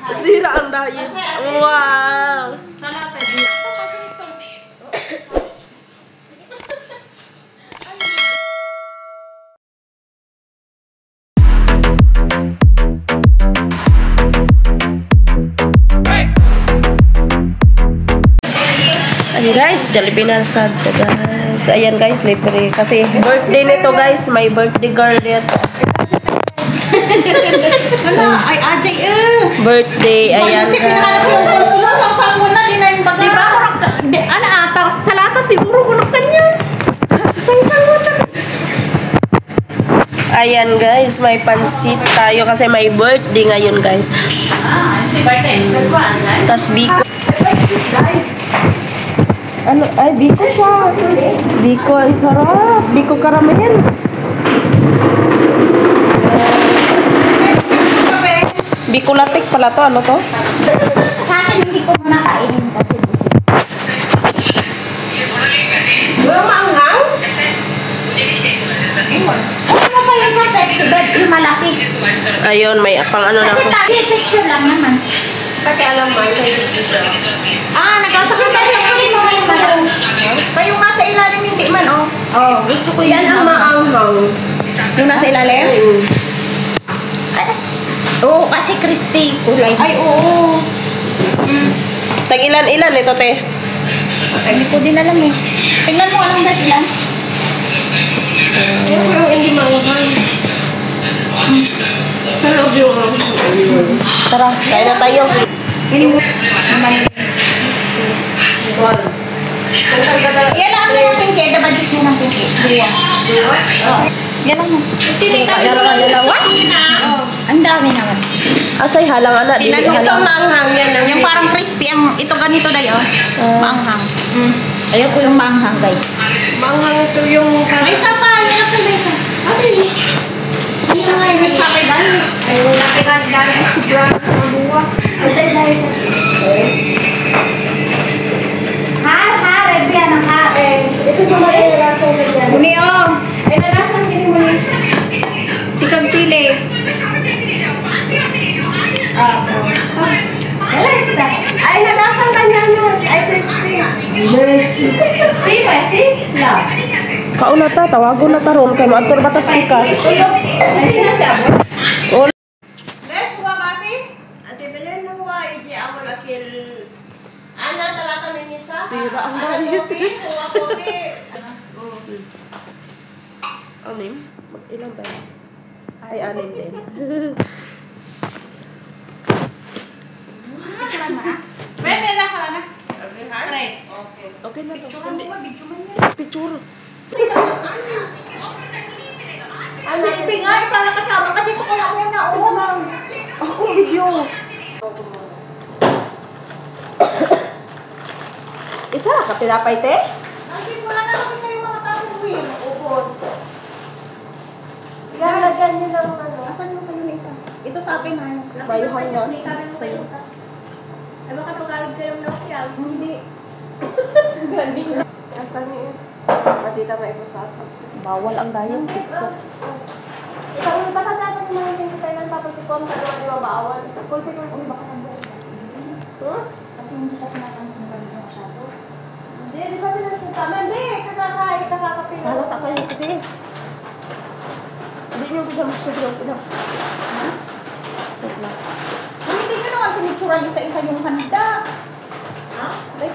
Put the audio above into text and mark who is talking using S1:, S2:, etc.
S1: Sira ang diet. Wow.
S2: Salat.
S1: Ayan guys, Jollibee na sad guys. Ayan guys, libre. Kasi birthday nito guys, may birthday girl dito.
S2: Wala, ay Ajay
S1: Birthday, ayan guys.
S3: Diba? Ano ata? Sa lata siguro kuno kanya. Sa-isang wala.
S1: Ayan guys, may pansit tayo kasi may birthday ngayon guys. Tas biko. Ano? Ay, biko siya. Biko, ay sarap. Biko karamihan. Biko latik pala to. Ano to?
S3: Sa akin hindi ko muna kainin kasi.
S2: Wala maanghang?
S3: Ano ba yung sa pexi bed? Yung malaki.
S1: Ayun, may pang ano na
S3: Kasi
S1: ako.
S3: tabi, picture lang naman.
S2: Pakialam mo, kayo dito.
S3: Nagkasakit tayo ako rin sa may malong.
S2: Kayo nga sa ilalim hindi man, oh.
S3: Oh, gusto ko
S2: Yan ang maanghang.
S3: Yung nasa ilalim? Oo, kasi crispy kulay.
S2: Ay, oo.
S1: Tag ilan ito, te?
S3: Hindi ko din alam eh. Tingnan mo anong dati lang.
S2: Yung hindi maanghang. Sa loob yung
S1: Tara, kain na tayo.
S3: Yan lang yung pinky. The budget niya ng pinky. Yan lang mo. Dalawa? Ang dami naman.
S1: Asay halang ana, dili
S2: ito
S1: halang.
S2: maanghang yan.
S3: Yung parang crispy. Ito ganito dayo. Maanghang. Ayoko yung maanghang guys.
S2: Maanghang ito yung...
S3: May isa pa. Yan ako may isa. Okay. Hindi na nga yung sabay dahil. Ay, wala kay dahil. Sobrang mabuwa. Rebi yan ang kain. Ito yung mga ilasong ganyan. Muni o. Ay, nalasang gini mo ni. Sikag pili. Ay, nalasang ganyan yun. Ay, crispy. Crispy? No.
S1: Kauna ta, tawago na taron kay maator batas pikas. Oh,
S2: Bes, huwa mami? Ate Belen, huwa. Iji, amo lakil... Ana, talata may misa?
S1: Sira ang diet.
S2: Huwa kopi.
S1: Anim? Ilang ba? Ay, anim din.
S2: May na ka na. Straight. Okay.
S1: Okay na to.
S2: Hindi.
S1: Picture.
S2: Ano, ibigay para kasama ka dito ko lang muna.
S1: Ako video. Isa ka tinapay te?
S2: Kasi wala na kami kayo mga tapuin. Ubos.
S1: Lalagyan niyo ng ano.
S3: Asan mo kayo na isa? Ito sa akin na.
S1: Bayuhan yan. Sa'yo.
S2: Ay, baka pag-alig kayo ng lakyal.
S3: Hindi.
S1: Asan niyo? Matita na ipo sa akin. Bawal ang diet. Gusto.
S2: Isang baka natin yung mga hindi tayo tapos si Kon kaya di ba bawal?
S3: Kulpi ko. Uy, baka nandun.
S2: Kasi hindi siya pinapansin ba nito masyado? Hindi, di ba pinasinta? Hindi, kakakain, kakakapin.
S1: Halata kayo kasi. Hindi niyo bigyan masyado yung pinang.
S3: Hindi nyo naman pinicturan isa-isa yung handa.
S2: Ha?
S3: May